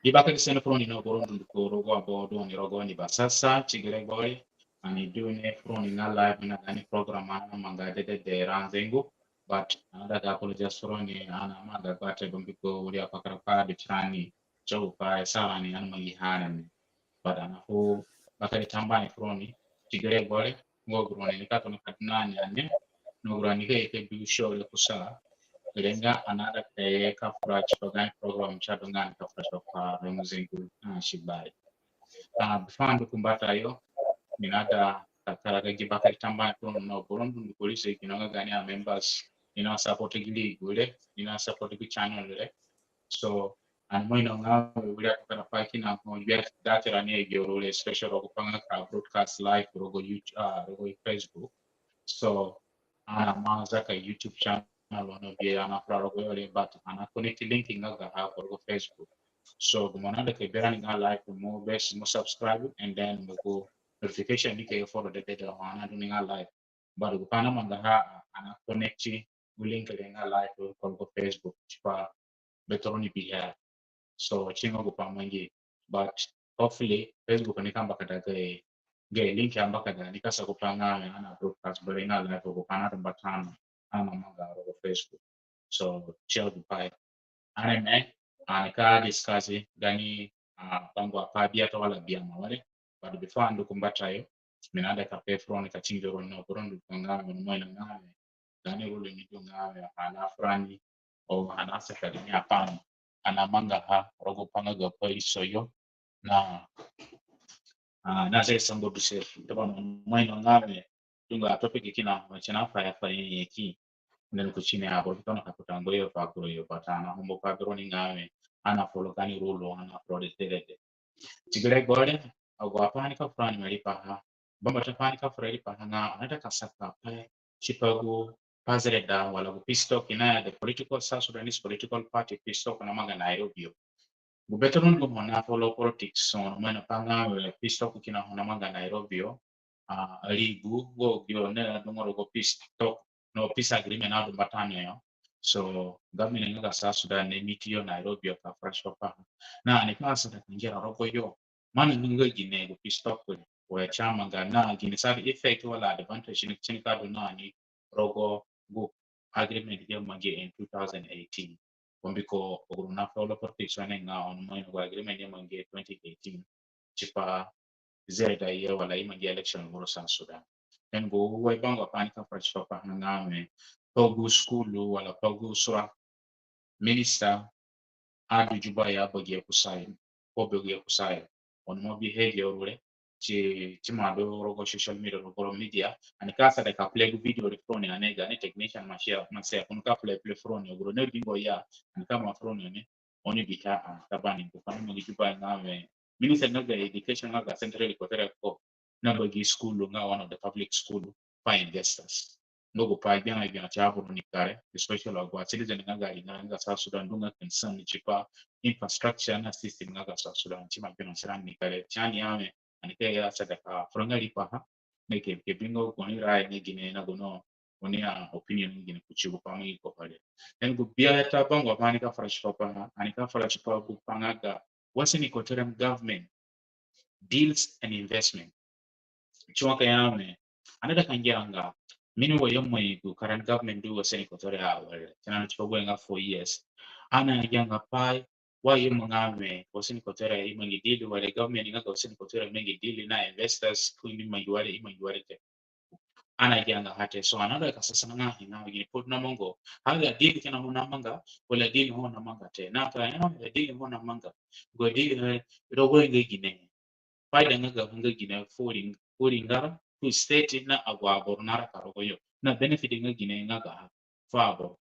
Di bakal sene froni no boron dun ko rogo abo do ni rogo ni basasa chigire boy ani do ne froni na live na ani program ana manga de ranzengu but another da ko just froni ana manga bate bombi ko uri apakara pa de chani chau pa sara ni ana magi hanan but ana ho bakal tamba ni froni chigire boy ngo groni ni ka to na katna ni ane no groni ke bi show le kusa Lenga another coverage program chadongan coverage kwa remuzingu shibai. Bifando kumbata yo minada kakaraga gibaka itamba kuno no burundu polisi kinoga gani a members support gili gule support gi channel le so and mo ino nga wili akapana paki na mo yet data rani role special rogo panga ka broadcast live rogo YouTube rogo Facebook so ana maza ka YouTube channel ono bia ana rogo yole but ana connect link nga ha rogo Facebook so gumonanda ke berani nga like mo best mo subscribe and then mo go notification ni ke follow the data ana do nga like but go pana manga ha ana connect link le nga like ko Facebook chipa betoroni biha so chingo go pamangi but hopefully Facebook ni kamba kata ge link amba kada ni kasa kupanga ana broadcast bale na live go pana tambatana ana manga go Facebook so chill dupai ana me ana ka discuss gani pango apabia to wala bia mawale but before ando kumbata yo minada ka pefron ka chingo no boron ngame no moina ngame gani rule ni ngame ana frani o ana saka ni hapana ana manga ha rogo panga go poi soyo na na zai sango bise to ba mai no ngame tunga topic kina machana fa yeki nden ko chine abo to na kaputango yo fa ko yo patana humbo pa droni ngame ana folo kani rulo ana prode tede tigre gode ago apani ka frani mari pa ha bamba ta pani ka frani pa na anata kasaka pa chipago pazreda wala go pisto kina the political South Sudanese political party pisto kana manga Nairobi Gubernator go mona follow politics on mena panga pisto kina hona manga Nairobi ligu go gyo ne ngoro go pisto no peace agreement na do batano yo so government nga sa Sudan ne mitio Nairobi ka fresh papa na ni pasa na kinjera rogo yo mana nga gine go pisto ko wa chama ga na gine sa effect wala advantage ni chinika do na ni rogo go agreement ya mage in 2018 Kombiko oguruna follow protection nga on moy no agreement ya mange 2018 chipa zeda ye wala ima ge election ngoro sa Sudan en go way bango pani ka fresh papa nga me pogu school wala pogu sura minister adu juba ya boge kusai ko boge kusai on mo behavior rule ci ma do rogo social media rogo media ani ka sa da ka play video re phone anega ne technician ma share ma se kun ka play phone ogro ne bingo ya ani ka ma phone ne oni bita tabani ko kan mo juba na me minister na ga education na ga central ko tere ko na bogi school nga one of the public school pa investors ndogo pa gana gana chapo ni kare especially wa citizen nga ga ina sa Sudan dunga concern ni chipa infrastructure na system nga ga sa Sudan chima gana siran ni kare chani ame anike ya sadaka franga lipa ha ke bingo ko ni rai ni gine na gono oni opinion ni gine kuchibu pa mi ko pale en go bia ta bango pa ni ka fresh pa ha ani ka fresh pa ku panga ga wasi ni ko terem government deals and investment chuma ka yame anada kanjanga mini wo yamma ku current government do wasi ni ko tore ha wale kana chipa go nga 4 years ana yanga pai wa yimma ngame wasini kotera imangi dili wale government nga wasini kotera mengi dili na investors ku imangi wale te ana janga hate so another kasasa nga ina wigi put na mongo haga dili kana hona manga wala dili hona manga te na ka ina dili hona manga go dili rogo ngi gine faida nga nga gine foring ngara ku state na agwa bornara karogo yo na benefit nga gine nga ga fabo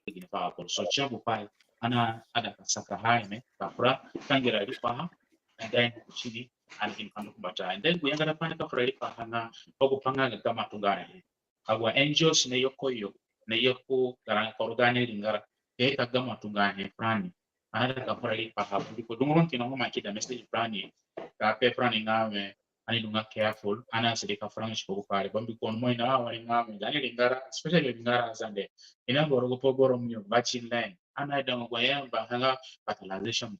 Liverpool. So chabu pai ana ada kasaka haime kapra tangira lipa and then chini and in pandu kubata and then we ngara pana kapra lipa hana ogo panga kama tungane agwa angels ne yokoyo ne yoko garang korgane lingara e kagama tungane prani ana kapra lipa hapo ndipo dungon kina ngoma kida message prani ka pe prani ngame ani dunga careful ana sedeka frangish ko pare bambi kon moina wali ngame dani lingara especially lingara zande ina goro go pogoro myo bachi len ana da ngwaya ba hanga fertilization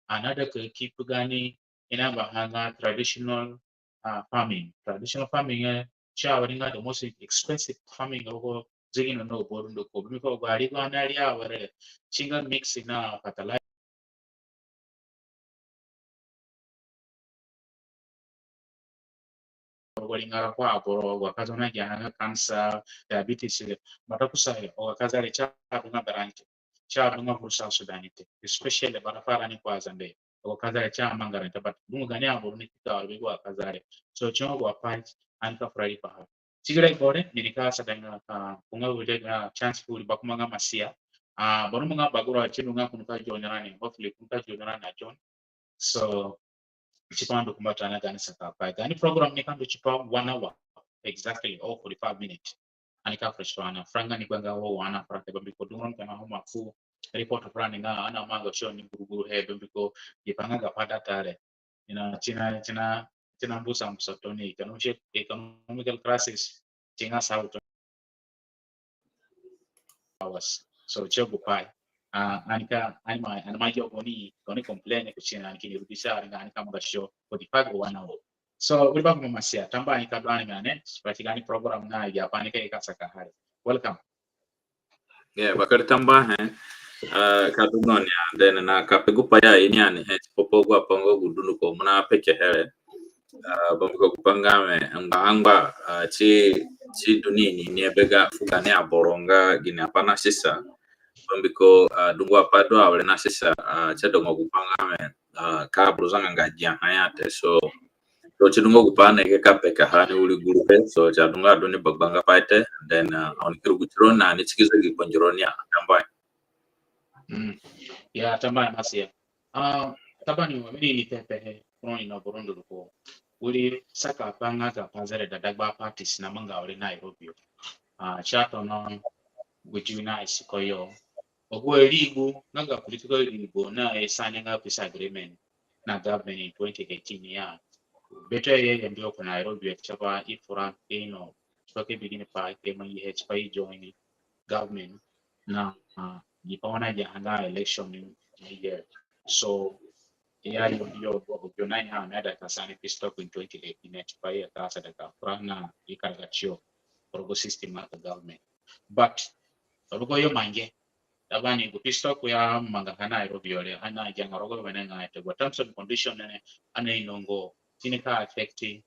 ana da ka keep gani ina ba hanga traditional farming shawari nga the most expensive farming go zigino no borundo ko biko gari go ana ya ware chinga mix ina fertilizer walingara kwa boro wakazona jana cancer diabetes matakusai wakazale cha dunga barante cha dunga fursa sudanite especially barafara ni kwa zande wakazale cha mangarante but dunga gani abo ni kitawali kwa wakazale so chongo wa punch anka frai pa sigara ibore nilika sadanga kunga wile na chance kuli bakumanga masia bono mga bagura chidunga kunuka jonarani hopefully kunuka jonarani na John so chipando kumbatana gani sakapa gani program ni kando chipa 1 hour exactly or 45 minutes anika fresh wana franga ni kwanga ho wana franga bambi ko dungon kana ho mafu report franga nga ana manga show ni guru he bambi ko yipanga ga pada tare ina china mbusa msotoni economical crisis chinga sauto hours so chogo pai anika anima yo goni complain kuchina anikini rudisha anika manga show 45 or 1 hour so ulipa kumasia tamba anika bani ngane pratikani program na ya panika ikasaka hari welcome yeah bakar tamba kadungon ya then na kapegu paya ini ani popo gua pongo gudunu ko muna peke hele bongo kupangame anga chi dunini ni bega fugane aboronga gini apana sisa bombiko dungu apado awle na sisa chadongo kupangame ka bruzanga ngajia hayate so chidungo kupane ke kapeka hani uli gurupe so chadunga doni bagbanga paite then on kirugutrona ni chikizo giponjoronia tamba ya tamba masia tabani wamini ni pepe kroni na borondo ko uli saka panga ga panzere da dagba parties na manga wale Nairobi chato no gujuna isikoyo ogwe ligu naga political ligu na signing up peace agreement na government in 2018 ya better ye ndio kwa Nairobi ya chapa ifura ino toke bigini pa kema pa join government na jipaona jahanga election in year so ya yo nine ha na da kasani pistop in 2018 pa ya kasa da ka frana ikaragachio progo system at the government but rogo yo mange tabani go pistop ya manga kana Nairobi yole ana janga rogo benenga ete go terms and condition ne ana inongo tinika affecting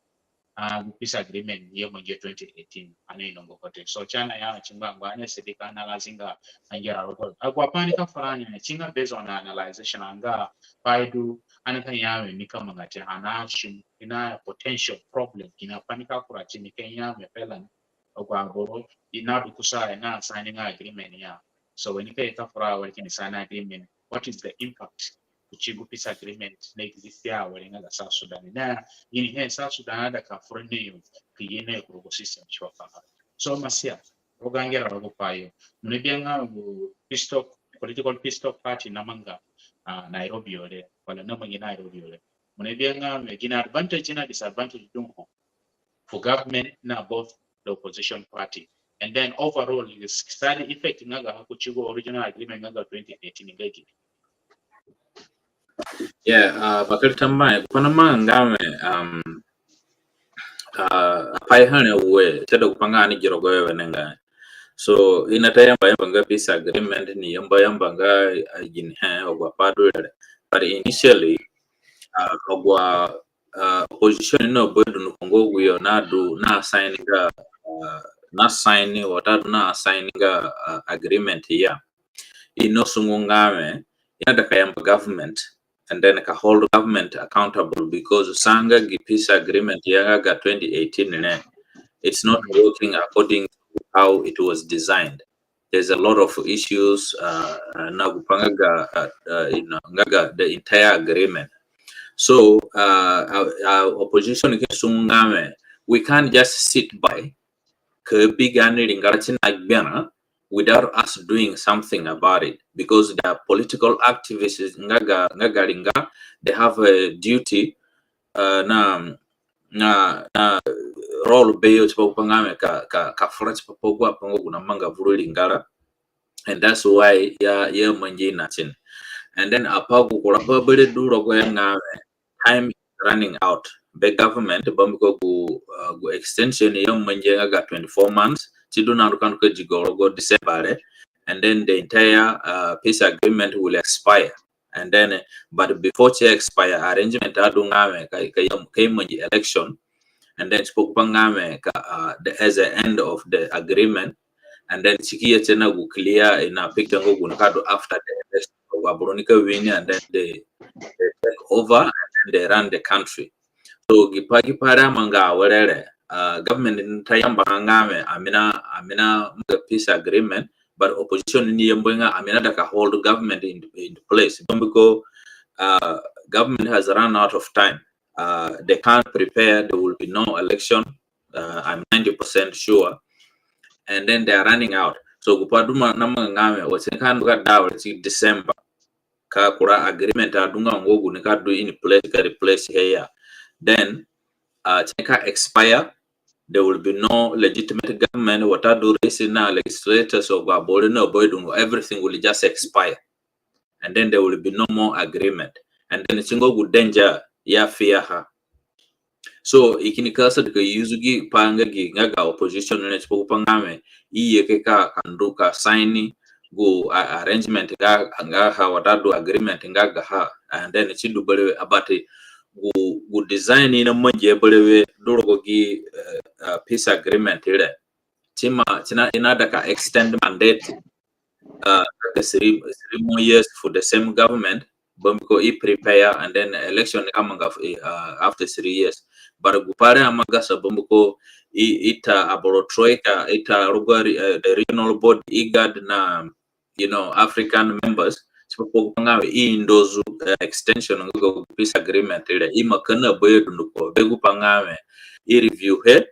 peace agreement yo manje 2018 ana inongo kote so chana ya chimba ngwane sedika na lazinga angira rogo akwa panika faranya ne chinga based on analyzation anga paidu anaka yawe nika mangate anashim ina potential problem ina panika kura chini Kenya mepela kwa boro ina dukusa na signing agreement ya so when you pay for working sign agreement what is the impact kuchigu peace agreement na exist ya wale nga South Sudan na yini he South Sudan da ka frene yo kiyene ko system chwa fa so masia ogangera rogo payo mnibianga political peace talk party na manga Nairobi yole wala na mangi Nairobi yole mnibianga megina advantage na disadvantage dunko for government na both the opposition party and then overall is study effect ngaga hakuchigo original agreement ngaga 2018 ngeki yeah bakar tamba kuna mangame pai hane we tedo kupanga ni jirogo wewe nenga so inatayamba yamba peace agreement ni yamba nga jin ogwa padu but initially ogwa opposition no bodu no kongo guyo na sign watadu na signing agreement ya inosungungame inataka yamba government and then ka hold government accountable because sanga peace agreement yaga 2018 it's not working according to how it was designed. There's a lot of issues na kupanga the entire agreement. So our opposition kisungame we can't just sit by without us doing something about it because the political activists they have a duty na role beyo chapa pangame ka front papa gua pango kuna manga vuru lingara and that's why ya manje natin. And then apagu kurapa bere duro go nga time is running out. The government bamko go extension ya manje ga 24 months. Chiduna rukan ko jigoro go December, and then the entire peace agreement will expire. And then but before it expire, arrangement adungame kay manje election, and then spoke pangame as the end of the agreement. And then Chikia Chena will clear in a picture after the election of Abronica win, and then they take over and then they run the country. So Gipagi Para Manga, whatever government in Tayamba Ngame, Amina peace agreement, but opposition in Yambunga, Amina Daka hold government in place. Because government has run out of time. They can't prepare, there will be no election. I'm 90% sure. And then they are running out. So Gupaduma Namangame was in Kandga December. Kakura agreement Adunga Ngogu Nika do in place, replace here. Then Cheka expire, there will be no legitimate government. What I do is now legislators of Abolino Boydun, everything will just expire. And then there will be no more agreement. And then Chingo would danger, ya fear her. So ikinikasa dika yuzugi panga gi ngaga opposition ne spoku pangame iye keka kanduka sign go arrangement ga ha wadadu agreement ngaga ha, and then chidu balewe abate go design ina manje balewe dorogo gi peace agreement ile tina ina daka extend mandate 3 more years for the same government. Bamiko prepare, and then election coming after 3 years. But Gupare Amagasa Bambuko ita Aborotroika, ita Rugari, the regional board, IGAD na, African members. So in those extension of peace agreement, Imakana Boyunuko, Begupangame, review here,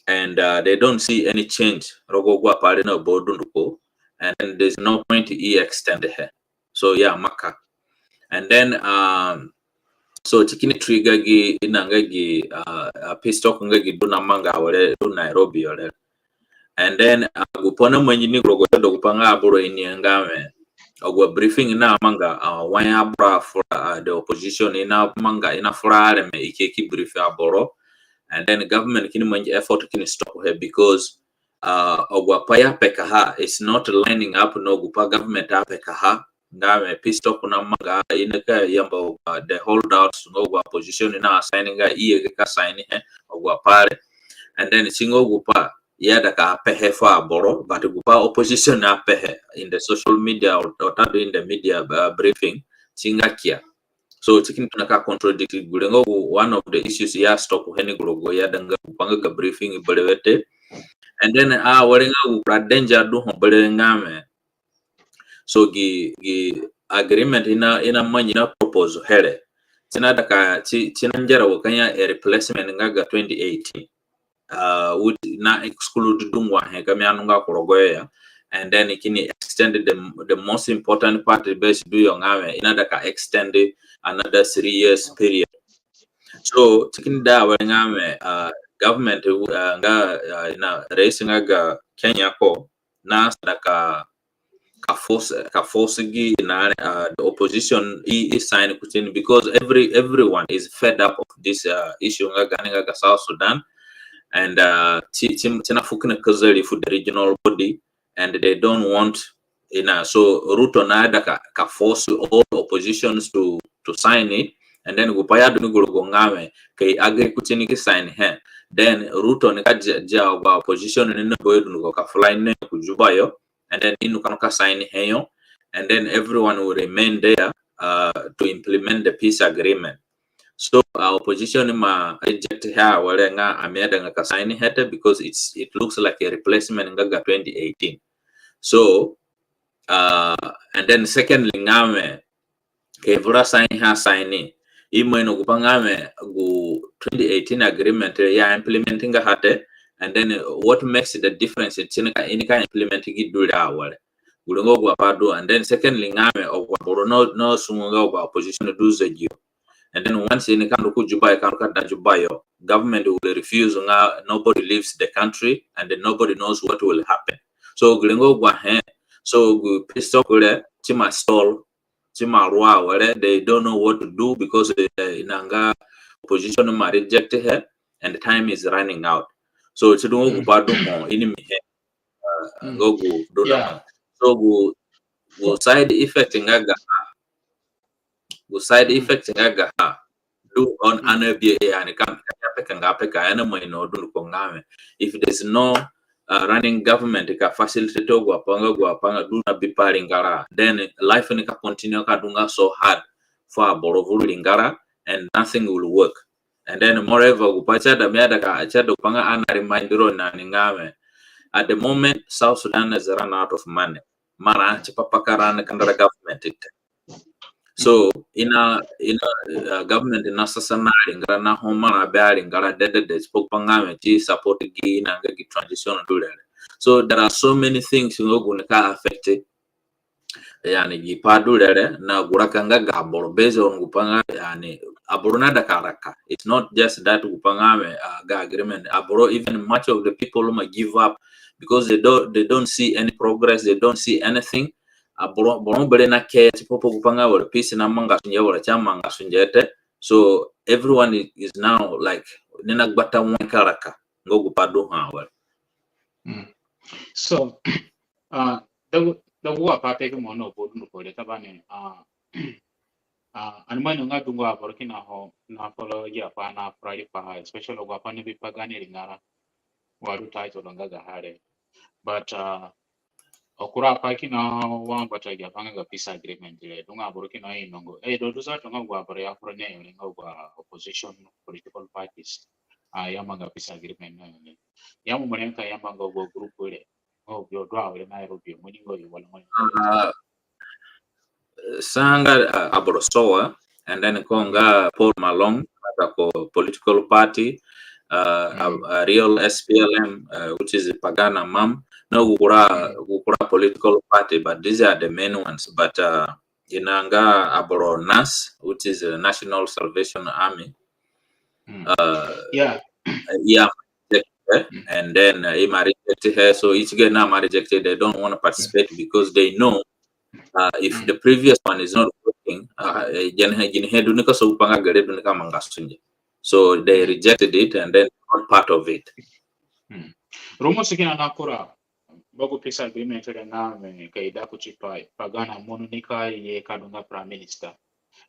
and they don't see any change. Rogogwa Parina Bodunuko, and then there's no point to extend here. So yeah, Maka. And then so tikini trigger gi inanga gi peace talk ngagi duna manga wale do Nairobi wale. And then gupona manjini grogo do gupanga aburo inyangame ogwa briefing na manga wanya abra for the opposition ina manga ina furare me ikeki brief aboro. And then government kini manji effort kini stop here because ogwa paya pekaha is not lining up no gupa government pekaha. Ngame peace talk na manga inaka yamba the holdouts no position na signing ga iye ka sign ogwa pare, and then singo gupa yada ka pehe fa boro, but gupa opposition na pehe in the social media or in the media briefing singakia. So chikin tunaka contradicted gulengo. One of the issues ya stop heni gulogo ya danga kupanga ka briefing belewete, and then warenga gupra danger do belengame. So gi agreement ina manyi na propose hele tina daka tina njara wakanya a replacement ngaga 2018 would na exclude dungwa he kami anunga korogoya, and then ikini extended the most important part base do yongame ina daka extend another 3 years period. So tikini da wengame government nga ina race ngaga Kenya ko na daka ka force na the opposition is signed because everyone is fed up of this issue nga South Sudan, and tina fukina kazali for the regional body, and they don't want so Ruto na ka force all oppositions to sign it, and then gupaya duni ngame kay agree kutini ki sign he, then Ruto ni ka opposition ni na boy duni ka fly ne kujubayo, and then inukanuka sign heyo, and then everyone will remain there to implement the peace agreement. So our opposition ma reject here walenga ameda nga sign hete because it looks like a replacement ngaga 2018. So and then secondly ngame kevura sign ha sign imo ino kupangame gu 2018 agreement ya implementing hate. And then what makes the difference in inika implementing it do that wale gulongo gwa pado. And then secondly ngame ogwa no sumunga ogwa opposition do zejo, and then once inika nduku jubayo karuka da jubayo, government will refuse nobody leaves the country, and then nobody knows what will happen. So gulongo gwa So go pissed up with it, chima stall, chima rua where they don't know what to do because inanga opposition ma reject her and the time is running out. So it's do go badu ho ini mi go do Yeah. so go side effect ngaga do on anabia and can if there's no running government ka facilitate go apanga do na bipali ngara, then life ni ka continue ka dunga so hard for borovulu lingara and nothing will work. And then moreover gupacha da miada ka acha do panga ana remindero na ngame. At the moment South Sudan has run out of money, mara chipapakara kandara government it. So in a government in scenari ngara na homa na bari ngara de spoke pangame ti support gi na gi transition do that. So there are so many things you know gonna affect it. Yani gi padu dere na gurakanga gabor based on gupanga yani aburuna da karaka. It's not just that gupangame ga agreement. Aburo even much of the people who give up because they don't see any progress, they don't see anything. Bono bere na ke popo kupanga wala peace na manga sunje wala chama manga sunjete. So everyone is now like nina gbata mwa karaka ngo gupadu ha wala. So the war pate ke mono bodu no pole tabane anmano nga dungo abor kina ho na polo ya pa na Friday pa especially go pa ni bipagani ringara waru title nga gahare but okura pa kina wa bata ya panga ga peace agreement le dunga abor kina inongo do za tunga go abor ya pro ne nga go opposition political parties yamanga peace agreement na ne yamu mwenka yamanga go group le your draw in Nairobi Sanga Abrosoa and then Konga Paul Malong political party a real SPLM which is Pagana Mam no Gukura political party, but these are the main ones. But Inanga Aboro NAS, which is a National Salvation Army, and then Ima rejected her, so each girl now rejected. They don't want to participate because they know if the previous one is not working, so they rejected it and then not part of it. Bago peace agreement na kaida kuchipa Pagana monunika ye kadunga prime minister,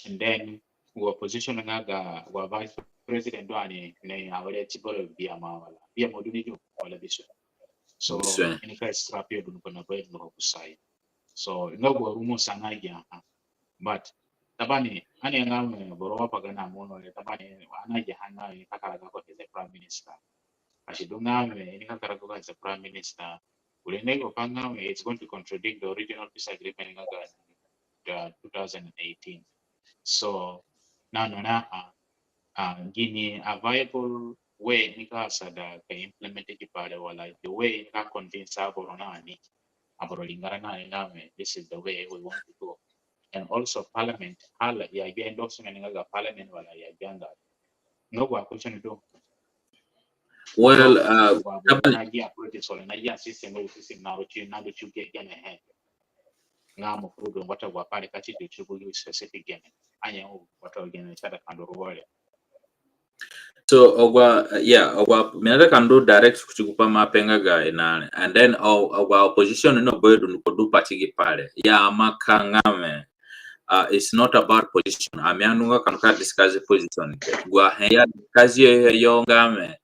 and then wa position nga wa vice president wani ne awale tibolo bia mawala bia moduni jo wala biso so inika strap yo dun kona bread no kusai so ngo rumo sana ya but tabani ani nga boro Pagana mono le tabani ana jahana kakaraga ko the prime minister ashidunga inika karaga as the prime minister. It's going to contradict the original peace agreement in 2018. So now gini a viable way nika sada ka implement it pale wala the way nika convince aboronani aborolingana ngame this is the way we want to go. And also parliament hala ya endorsement nga parliament wala ya janga no kwa question do. Well, so minada can do direct kuchikupa mapenga ga inane, and then our opposition no boydo nukodu patigi pale ya makangame. It's not about position. Amianunga kanuka discuss position. Gwa heya kazi yongame.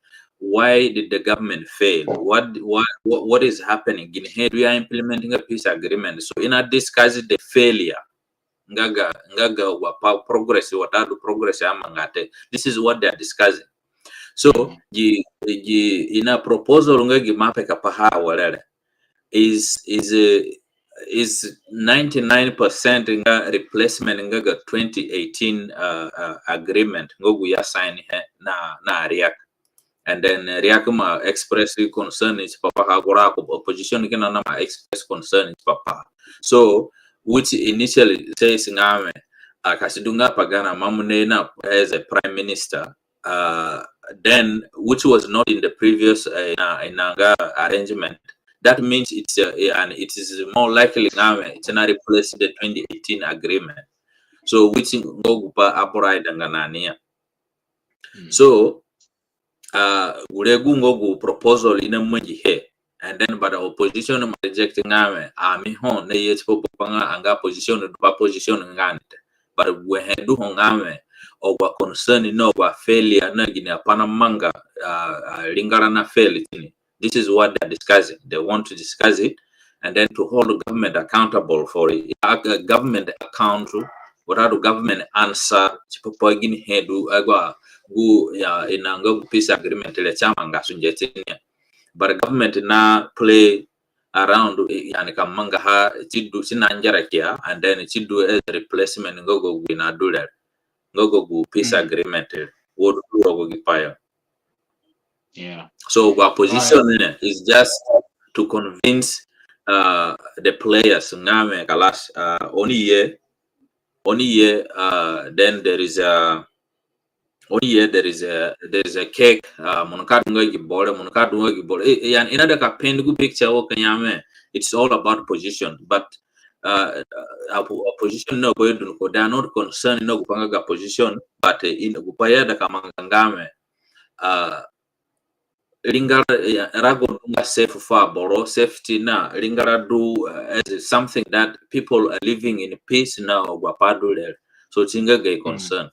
Why did the government fail? What is happening? In here we are implementing a peace agreement. So in a discuss the failure. Ngaga wapa progress watadu progress amangate. This is what they are discussing. So in a proposal ngagi mape kapaha walele is 99% nga replacement nga 2018 agreement ngogu ya sign na Riak. And then Riakuma express concern is papa hagora opposition kina na express concern is papa. So which initially says ngame akasidunga Pagana Mamunena as a prime minister, then which was not in the previous arrangement. that means and it is more likely it's not replace the 2018 agreement. So which ngogupa aborai danganania. So uregu ngogu proposal ina mwenji he, and then by the opposition rejecting ami hon ne yet popanga anga position do position ngante, but we do hongame or wa concern no wa failure na gine panamanga lingara na fail. This is what they're discussing. They want to discuss it and then to hold the government accountable for it. Government account without the government answer chipopagin hedu agwa gu inanga peace agreement le chama ngasunjetinia, but government na play around yani kamanga ha chidu sinanjara kia, and then chidu as replacement ngogo gwina dule ngogo gu peace agreement would go gipaya. Yeah. So our position is just to convince the players ngame kalas only year then there is a cake monokadu ngibore and another ka pendu picture o kanyame. It's all about position, but our position no go do ko, they are not concerned no kupanga position, but in kupaya da kamangame lingara rago dunga safe for boro safety na lingara do as something that people are living in peace now gwapadu there, so chinga gay concern.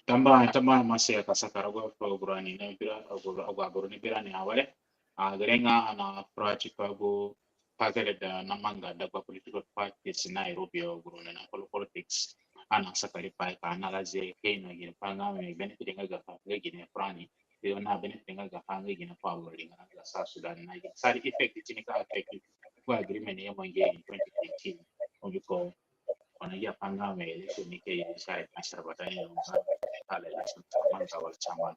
Tamba masih kasakara go prograni ne bira agwa ni bira ni awale garenga ana pratika go pagere da namanga da political parties Nairobi ogro na politics ana sakari pa analyze kena gine panga me benefit nga ga gine frani they don't have anything ga panga gine power ringa ga South Sudan na side effect tinika affect ko agreement ya monge in 2018 onliko wanagia panga me election nike side master batani kala election manga wal chama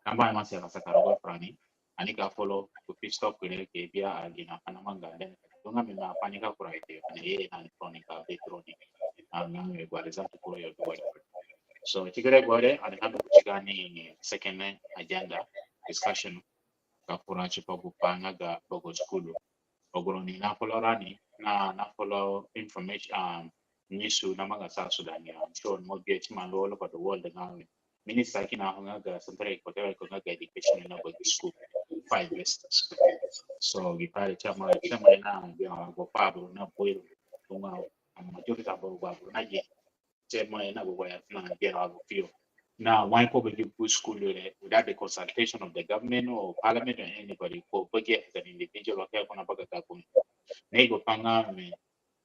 kamba masih kasakara go frani anika follow to pit stop kule ke bia agina panamanga then tunga mina panika kuraite ane ye na kronika betroni ngame gwaliza tukuro yo do. So tigere gwale anakambe kuchigani second agenda discussion ka kurachi pa kupanga ga bogo skulu ogoroni na follow rani na follow information nisu na manga South Sudan ya show mo bia chima all over the world ngame minister kina honga central ko ga education na bogo school 5 years. So we probably chama na go pablo na boil tunga majority abo go na je chama na go ya na get abo feel. Now why ko be good school without the consultation of the government or parliament or anybody ko budget as an individual okay kuna baga ka kun. Nego panga me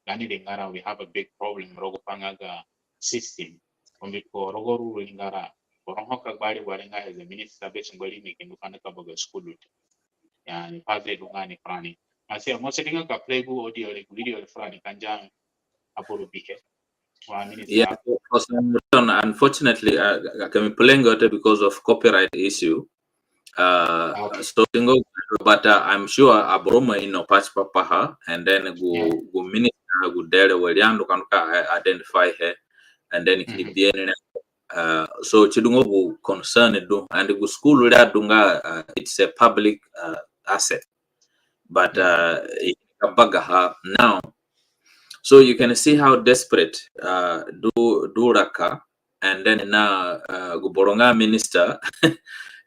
gani lingara we have a big problem rogo panga ga system. Ko rogo ru lingara hoka bali walenga as a minister be ngoli mikindu kana ka baga school yani pale dungani frani masih mo setting ka playbu audio le video frani kanjang apolo bike wa minister. Yeah, for some reason, unfortunately, I can be playing out because of copyright issue. Okay. So but I'm sure Abroma patch papaha and then go minister go there where can identify her and then keep the so chidungo go concern do and go school that dunga it's a public asset, but bagaha now. So you can see how desperate do Raka and then now Guboronga minister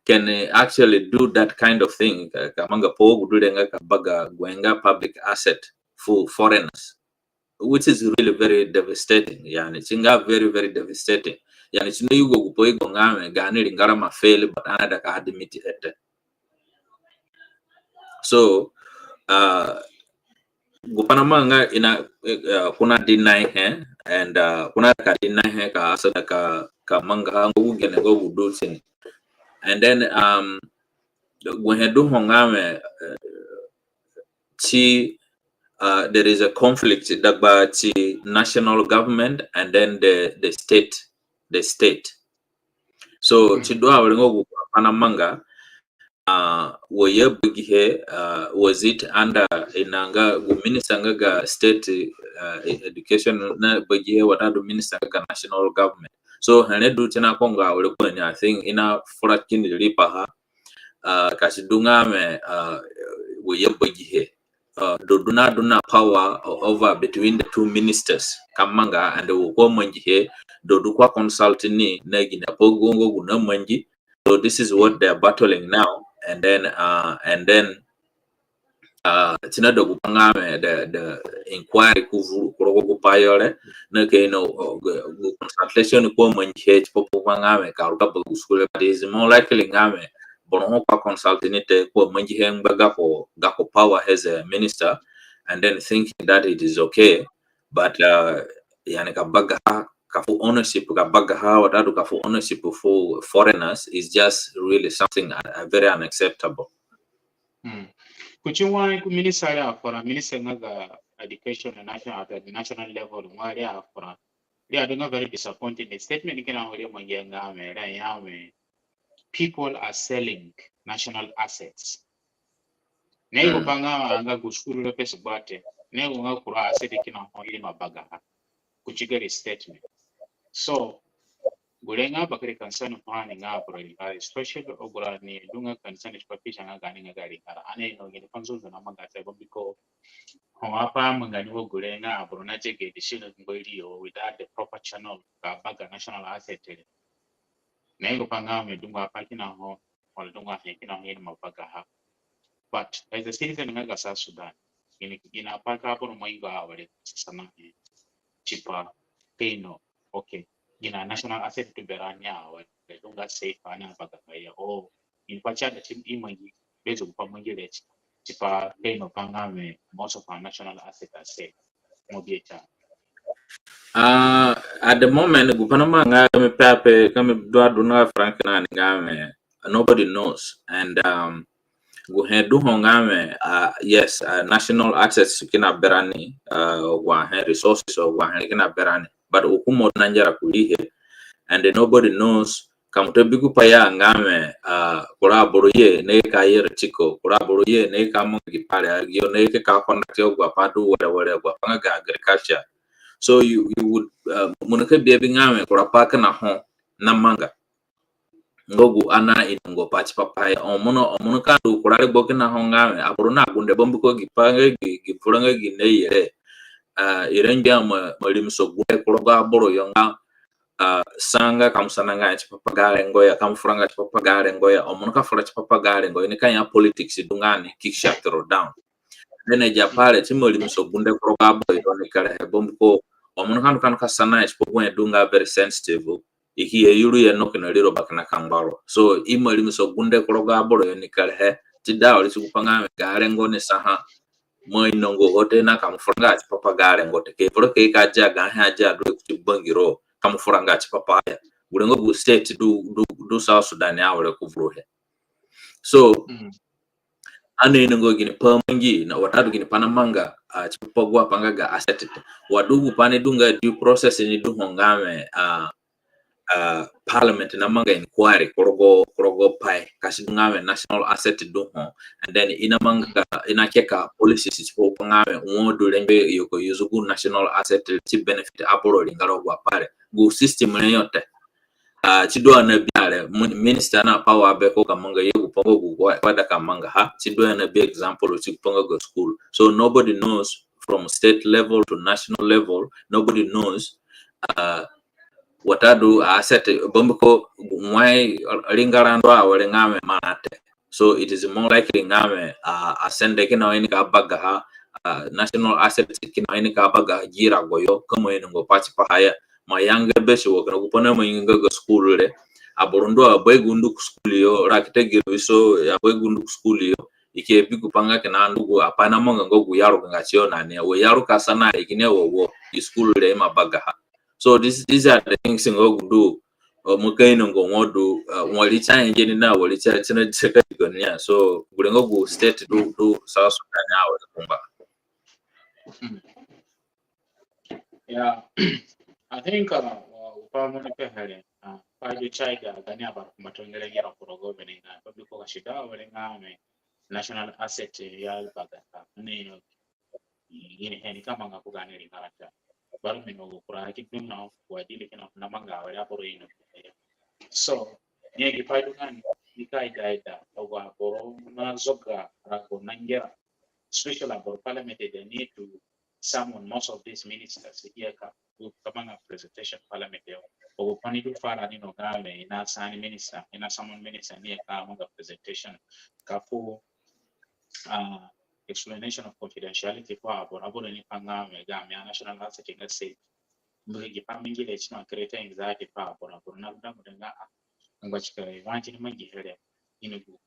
can actually do that kind of thing. Kamanga po gududenga kabaga gwenga public asset for foreigners, which is really very devastating. Yani chinga very devastating. Yani chino yugo gupoi gongame gani lingara mafeli but another ka admit it. So gupanamanga ina kuna deny he and kuna ka deny he ka asada ka manga ngu gene go gudutin and then when he do hongame there is a conflict dagba chi national government and then the state. So chidwa walingo gupanamanga was it under inanga minister ngaga state education na bagihe watadu minister ngaga national government. So hanedu tena konga ulikuwa ni I think ina forakin lipa ha kasidunga me go yebbaji do not power over between the two ministers kamanga and the go manji do kwa consulting ni na gina pogongo guna manji. So this is what they're battling now, and then tina da gupangame the inquiry kuvu kurogo payole na ke consultation ko manche popo pangame ka ruka busule, but is more likely ngame bono kwa consulting it ko manche mbaga ko gako power as a minister, and then thinking that it is okay, but yani ka baga ka for ownership ka baga ha wadadu ka for ownership for foreigners is just really something very unacceptable. Kuchimwa minister ya for minister ngaga education and national at the national level mwari ya for they are doing very disappointing. The statement ikina wale mwengenga mera yame people are selling national assets. Nego panga anga gushuru le pesa bate nego nga kura asset ikina ile mabaga kuchigari statement. So gulenga bakari concern upani nga bro especially ogura ni dunga concern papisha nga gani nga gari kara ane no ngene panzo na manga sebo biko hapa mangani wo gulenga bro na jege decision ngoliyo without the proper channel ka baga national asset nengo panga me dunga pakina ho wala dunga hekina ho ma baga ha, but as a citizen nga South Sudan ina paka hapo no moiga wale sana chipa peno okay ina national asset to beranya wale dunga safe ana paka kaya in pacha da tim imangi bezo kwa mangi le chipa peno panga me most of our national asset are safe mobieta. At the moment, Gupanama ngame pape kame dua frank na ngame nobody knows, and guhendu ngame yes national assets kina berani wahe resources or wahe kina berani, but ukumo nanjara kulihe, and nobody knows kamuto bigu paya ngame kuraboroye ne ka yertiko kuraboroye ne ka mongi pale yo ne ka contact yo gwa padu wala gwa panga agriculture. So you would munake baby ngame kurapaka na ho na manga ngogu ana ingo pachi papaya omuno ka do kurare boke na ho ngame aburuna gunde bombi ko gipanga gipuranga gineyere irenja malim so gunde kuroga boro yonga sanga kamsana nga chipapagare ngoya kamfuranga chipapagare ngoya omuno ka fura chipapagare ngoya ni kanya politics dungani kick chapter down then japale chimolim so gunde kuroga boro yonikare bombi ko omuno kan kasana expo dunga very sensitive ihi yuru ya nokina liro bakana kambaro, so imali so gunde kuroga boro yonikare he tidao lisukupanga gare ngone saha moi nongo hote na kamfuranga chipapagare ngote ke poro ke kaja ga haja do kutibangiro kamfuranga chipapaya gulengo bu state do South Sudan ya wale kuvruhe. So ane nengo gini pamangi na watadu gini panamanga chipagwa pangaga asset wadugu pane dunga due process ni dungo ngame parliament na manga inquiry korogo pai kasi ngame national asset dungo, and then ina manga ina keka policies chipo ngame ngodo lembe yoko yuzugu national asset to benefit aboro lingalo gwa pare go system yote chidwa na biare minister na power be ko kamanga yego pongo go kwada kamanga ha chidwa na be example chipongo go school, so nobody knows from state level to national level, nobody knows watadu asset bombiko mwai lingarando awale ngame manate. So it is more likely ngame asende kina ini ka baga ha national asset kina ini ka baga jira goyo kama ini ngo pachi pahaya mayanga beshi wakana kupona mwinga go school le aborundo abegundu school yo rakite girwiso abegundu school yo ike biku panga kina ndugu apana monga ngogu yaro ngachio nane we yaro kasana ikine wo school le mabaga ha. So these are the things ngo do mukaino ngo ngodu walicha engine na walicha china cheka gonya, so gulengo go state do South Sudan yawo kumba. Yeah, I think upamoni pehele paji chaiga gania ba matongele gira kurogo beninga babiko kashida walenga me national asset ya baga ni yini heni kama ngakugane lingarata baru mino kura kitum na wadili kina na manga wale hapo ino. So nyegi paidu kan nikai daida oga boro na zoga rago nangera special about parliament, they need to summon most of these ministers here come a presentation parliament. Or pani do fara ni no game ina sani minister ina summon minister ni ka presentation kafu explanation of confidentiality for abo ni panga game national asset in say mbegi pamingile chino create anxiety pa abo na mudenga ngwachika wanti ni mangi hele inugu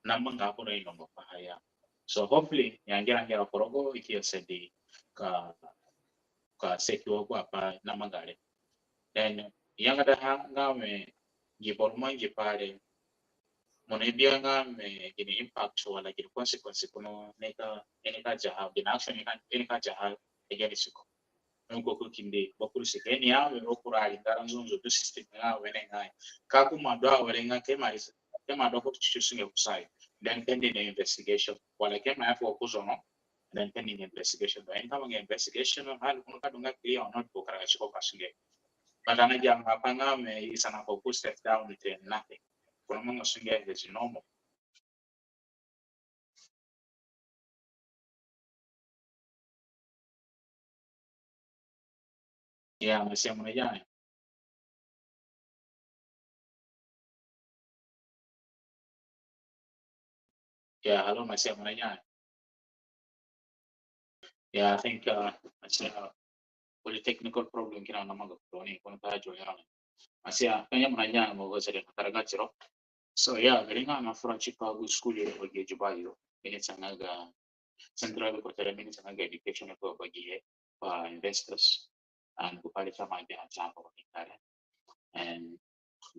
namanga abo no inongo haya. So hopefully yangira korogo ikiyasedi ka sekiwa kwa pa namangale. Then yanga da ngame gibormangi pale monebia ngame gini impact wala gini consequence kuno neka jaha gini action neka jaha egeni siko nuko kukinde bakuru sikeni yawe okurali ngaranzonzo do system yawe nengai kaku madwa walenga kema doko tuchusinge kusai then pending the investigation wala kema yafo kuzono then pending the investigation then kama investigation hali kuno kadunga clear or not bokara chiko kasinge. But anajam hapanga me is an apple step down with nothing. Kunamonga singe is normal. Yeah, I see monajani. Yeah, hello, I see monajani. Yeah, I think I see with the technical problem kina namaga kuni kuna tajo yana. I see kanya monajani mo gozere kataragachiro. So yeah, garinga na fura Chicago school ya bagi jubayo. Ini sangaga central ko tele mini sangaga education ko bagi pa investors and kupali kama ina jambo nikare. And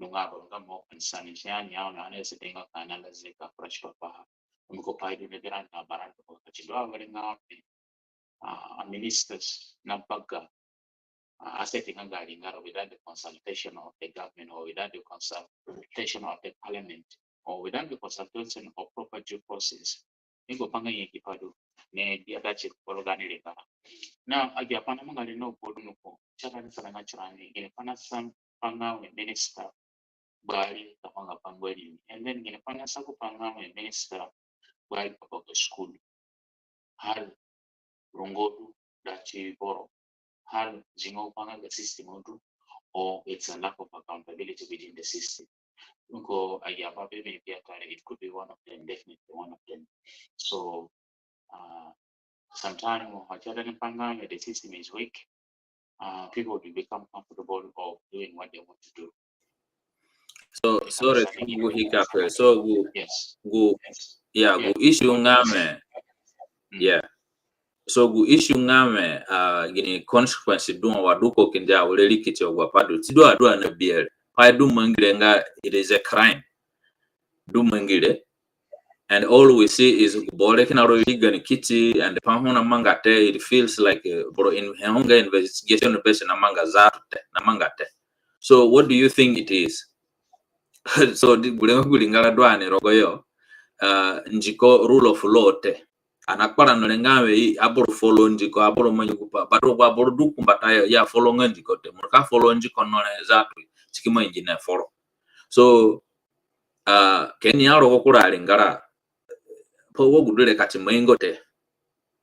lunga mo insanisian yao na anese tenga kana lazika fresh papa umko paidu ne diran na baran ko kachidwa garinga ministers na baga asset ngari ngaro without the consultation of the government or without the consultation of the parliament or without the consultation of proper due process niko panga yeki padu ne dia dachi korogani leka now agi apana mangali no bodu nuko chaka ni sana nachrani ine pana sam panga minister bali kapanga pangweli and then ine pana saku panga minister bali kapanga school hal rongodu dachi boro hal zingo panga the system odu or it's a lack of accountability within the system. It could be one of them, definitely one of them. So sometimes the system is weak, people will become comfortable of doing what they want to do. So sorry go hiccup. So go issue ngame. Yeah. So go issue ngame gini consequence do waduko kinja uleli kiti ogwa padu tido adwa na biere pa do mangile nga it is a crime do mangile and all we see is bole kina ro liga kiti and pahona mangate it feels like bro in honga investigation person na manga zate na mangate. So what do you think it is? So di bulenga kulingala dwane rogoyo njiko rule of law te anakwara nolengawe aboro follow njiko aboro manyukupa baro kwa aboro dukumbata ya follow njiko te murka follow njiko none zatu chikima injine follow. So Kenya rogo kurali ngara po wogudule kati maingo te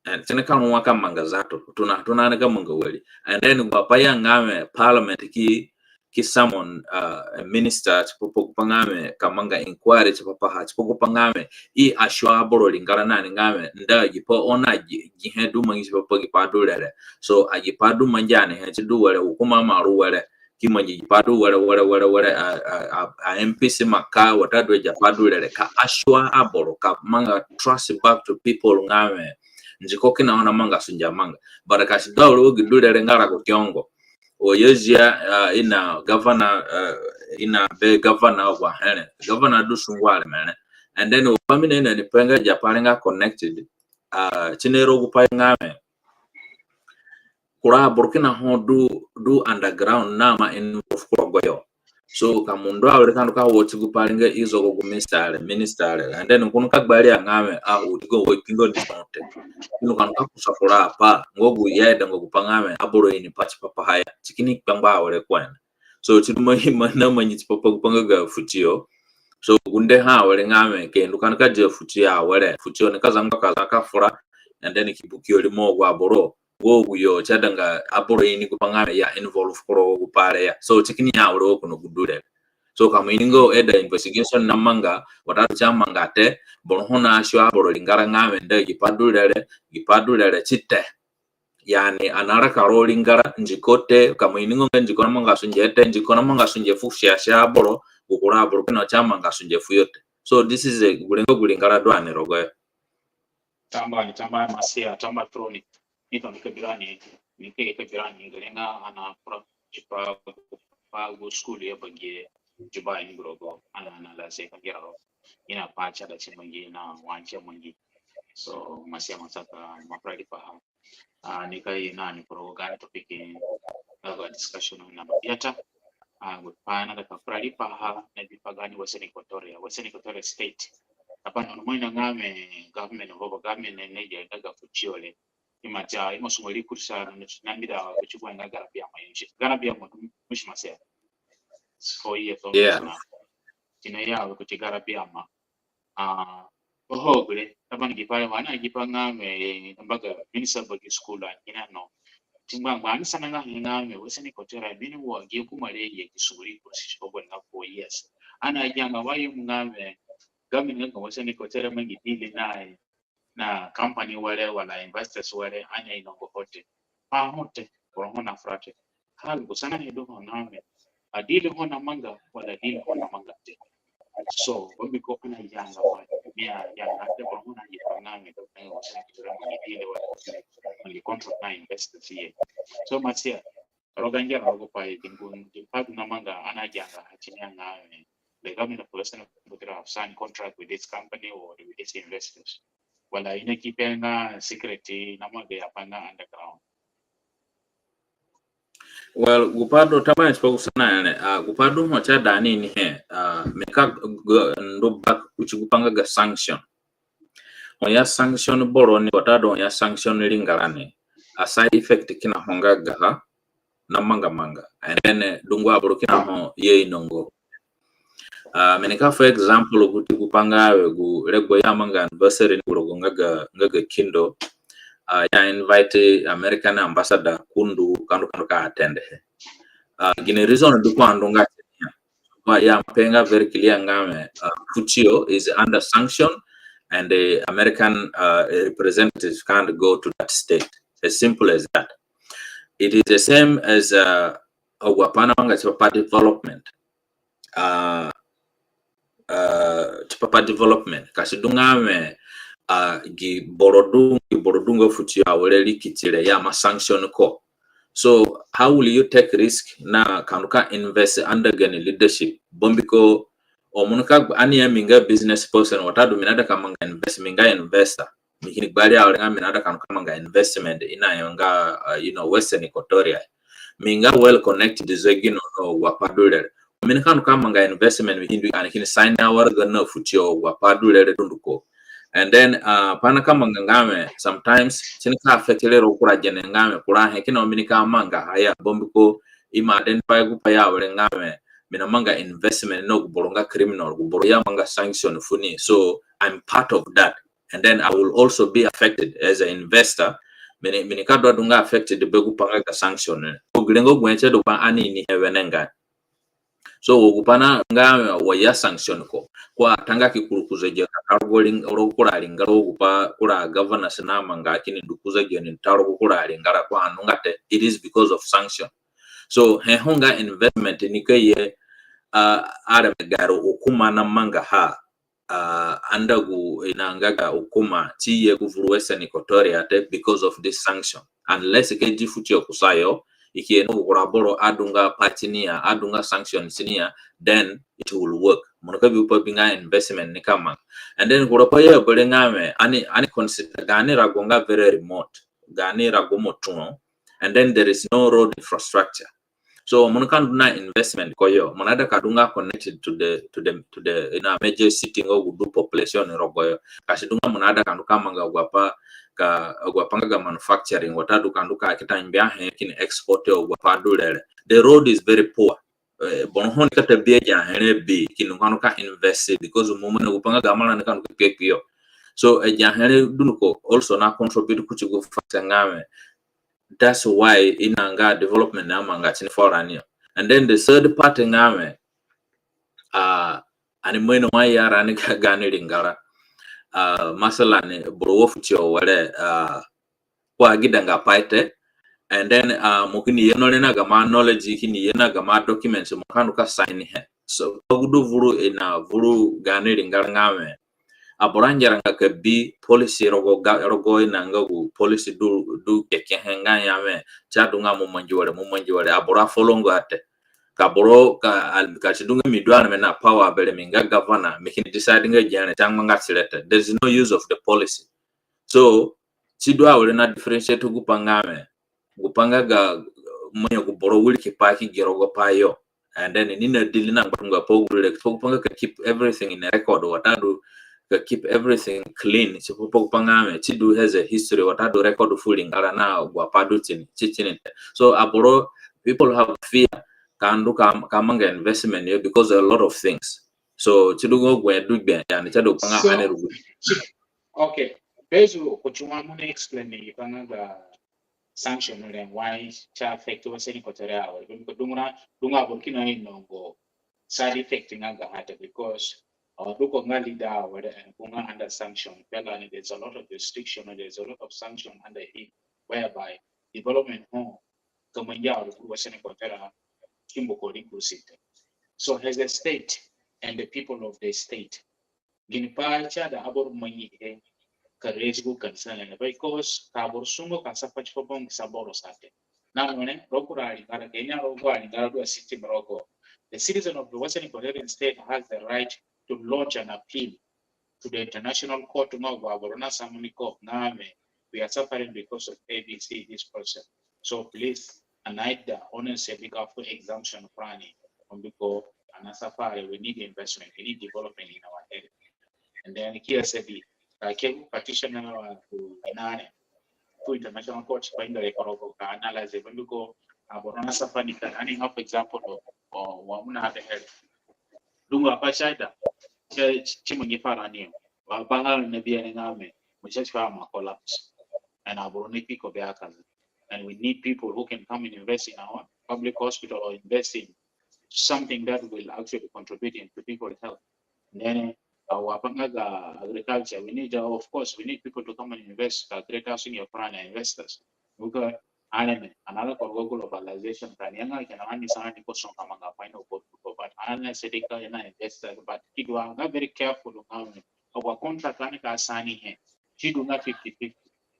and seneka mwaka manga zatu tuna nega munga weli and then gwapaya ngame parliament ki summon a minister chipopo kupangame kamanga inquiry chipopa chipopo pangame I ashwa aboro lingara nani ngame nda jipo ona jihedu mangi chipopo gipadulele so ajipadu manjane hechidu wale ukuma maru wale kimanji jipadu wale a MPC maka watadwe japadulele ka ashwa aboro ka manga trust back to people ngame njikoki na ona manga sunja manga barakashi dawlo ogidulele ngara ko kiongo oyezia ina governor ina be governor wa hele governor do sungwale mene and then upamine ne penga japalenga connected chinero gupa ngame kura Burkina ho do underground nama in of goyo so kamundo awre kandu ka woti gupalenga izo go minister and then kunu kagbali ngame utigo wekingo disonte ino kan ka kusakura apa ngogu yeda ngogu pangame aboro ini pachi papa haya chikini pamba wale kwana so chiduma hima na manyi papa kupanga ga futio so gunde ha wale ngame ke ndukan ka je futi ya wale futi on kazanga ka fura and then kibukio limo gwa boro go guyo chadanga aboro ini kupangame ya involve koro gupare ya so tikini ya wale kuno gudure so kama iningo eda investigation namanga watatu chamanga te bonhona shwa boro lingara ngame nde gipadulele chite yani anara karo lingara njikote kama iningo njikona manga sunjete njikona manga sunje fushia shaboro ukura boro kino chamanga sunje fuyote so this is a gulingara dwane rogoyo tamba masia tamba troni ito nikabirani ngalenga ana pro chipa pa go school ya bagi juba ni grogo ana la se kagero ina pacha da chimangi na wanche mangi so masia masaka mapradi pa nikai na ni pro ga topic na discussion na biata pana da pradi pa na bipagani waseni Equatoria state hapa no mwana ngame government of government neje daga fuchiole imaja imosumuli kursana nambira kuchukua ngagara pia mayinchi gara pia mushi masea for years yeah tina yawe kutigara pia ma ohogule tabani gipale wana gipanga me mbaga minister of school ina no timbangwa anisana ngame weseni Equatoria mini wa gikumale ye kisumuli kushikobwa na 4 years ana janga wayo ngame government waseni Equatoria mangi dili naye na company wale wala investors wale anya inongo hote hote korona frate hali kusana ni doho name adili hona manga wala dili hona manga te so wabiko kuna yanga wale mia yanga te korona yipangame to na waseni Equatoria mangi dili wala mangi contract na investors ye so masia roganja rogo pa yingun padu na manga ana janga hachini anga the government of Western Equatoria have signed contract with this company or with these investors. Wala inakipenga secret namage yapanga underground. Well, gupado tama nispoku sana yani gupado mwacha dani ni he meka ndo back uchigupanga ga sanction oya sanction boro ni watado ya sanction lingalane a side effect kina honga gaha na manga and then dungwa boro kina ho ye inongo meneka for example guti kupanga gu rego ya manga anniversary ni boro ngaga kindo ya invite American ambassador kundu kando ka attend gine reason du kwa ndonga ya penga very clear ngame Fuchio is under sanction and the American representatives can't go to that state, as simple as that. It is the same as wapana manga chapa development chapa development kasidungame gi borodungo Fuchio aweleli kitile ya ma sanction ko. So how will you take risk na kanuka invest under gani leadership bombiko omunuka ani minga business person watadu minada kama minga investor mikini bali awenga minada kanuka manga investment ina yonga Western Equatoria minga well connected zegino no wapadule minaka kanuka manga investment mihindu anikini sign our gana Fuchio wapadule tunduko. And then pana kama ngame sometimes chinika affect lero kura jene ngame kura hekina minika manga haya bombiko ima identify gupa ya wale ngame mina manga investment no guboronga criminal guboro ya manga sanction funi so I'm part of that and then I will also be affected as an investor minika do dunga affected begu panga ka sanction ogilengo gwenche do pa ani ni hewenenga so gupana ngame wa ya sanction ko kwa tanga kikurukuze je kargoling orokura lingaro gupa kura governors na manga kini dukuze je ni taro kura lingara kwa anungate it is because of sanction so he honga investment ni keye ara megaro ukuma na manga ha andagu inangaga ukuma tiye kuvuru Western Equatoria because of this sanction unless keji Fuchio kusayo ikieno kuraboro adunga patinia adunga sanctions niya then it will work monokabi upabinga investment ni kama and then kurapaya bolengame ani consider gani ragonga very remote gani ragomotuno and then there is no road infrastructure so monokanduna investment koyo monada kadunga connected to the in a major city ngo gudu population rogoyo kasidunga monada kanduka manga gwapa gwapanga manufacturing watadu kanduka akitambia hekini export gwapa dulele the road is very poor bonhon kata beja hele be kinu kanu ka invest because moment upanga gamala ne kanu kekio so hele dunuko also na contribute kuchigo factor ngame. That's why inanga development na manga chini forani. And then the third part ngame ani mweno yara ni gani lingara masala ni bro futio wale kwa gidanga paite. And then mukini yeno lena gama knowledge kini yena gama documents mukanu ka sign he so gudu vuru ina vuru gani lingara ngame aboranjara nga bi policy rogo ina ngagu policy du keke henga yame chadu nga mumanjiwale abora folongo ate kaboro ka chidunga midwana mena power bele minga governor making deciding again tanganga silete. There's no use of the policy so chidwa wale na differentiate gupanga ga mwenye kuboro wuli kipaki girogo payo and then nina dilina ngatunga pogupanga ka keep everything in a record watadu ka keep everything clean pogupanga chidu has a history watadu record fully ngala na gwapadu chini so aboro people have fear kandu kamanga investment here because a lot of things so chidu go gwe dugbe yani chadu panga anerugu okay bezo kuchuma explain ipanga sanction and why cha affect was any kotere awo dunga burkina inongo side effect nganga hata because duko ngali da wada bunga under sanction and there's a lot of restriction and there's a lot of sanction under him whereby development home kamanja was any kotere kimbo kodi kusite so as the state and the people of the state ginipa cha da abor manyi Karejgu concern because kabor sungo kasapa chopong saboro sate. Now when Rokurari Kenya Rogo and Gardu city Morocco, the citizen of the Western Equatorial State has the right to launch an appeal to the International Court to Borona Samuniko Name. We are suffering because of ABC this person. So please anite the honest for exemption planning on because and safari we need investment, we need development in our area. And then here said Kegu petition to international courts by the record analyze when you go Borona Safari and for example or Wamuna the head. Dunga Pachida, Chimungi Parani, Bangal Nebian Army, which is farmer collapse and our Boronic of Yakas. And we need people who can come and invest in our public hospital or invest in something that will actually contribute into people's health. And then our agriculture, we need, of course, we need people to come and invest, greater senior prime investors. Because another globalization, Tanyanga can only sign the question among a final but unless investors, but people are very careful of our contract signing here. She do not 50-50.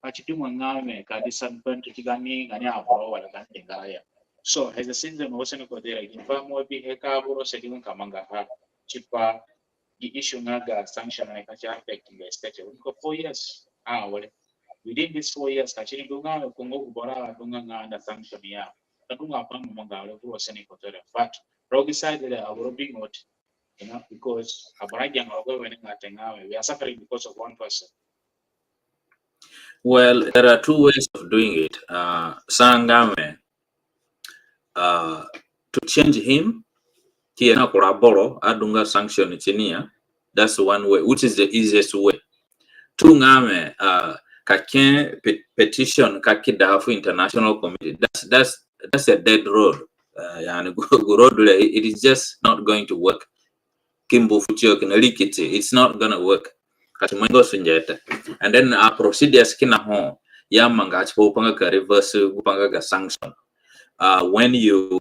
But you do ngame ka disadvantage gani abro wala gani ngaya. So as a season was in Kodera, in Famo be Hekaburo setting Kamanga chipa the issue naga sanction and I can affect the state. 4 years. Well, within these 4 years, actually Dunga Congo Bora Dunga and sanction ya. Dunga Pamanga was in Kodera. But Rogi side that I will be not, because Abraham or going at we are suffering because of one person. Well, there are two ways of doing it. Sangame, to change him, Kiana Koraboro, Adunga sanction Chinia. That's one way, which is the easiest way. Two ngame, Kaken petition Kakidafu International Committee. That's a dead road. It is just not going to work. Kimbo Futio Kinalikiti, it's not gonna work. And then our procedures kina home yamanga chopanga ka reverse gupanga ga sanction. When you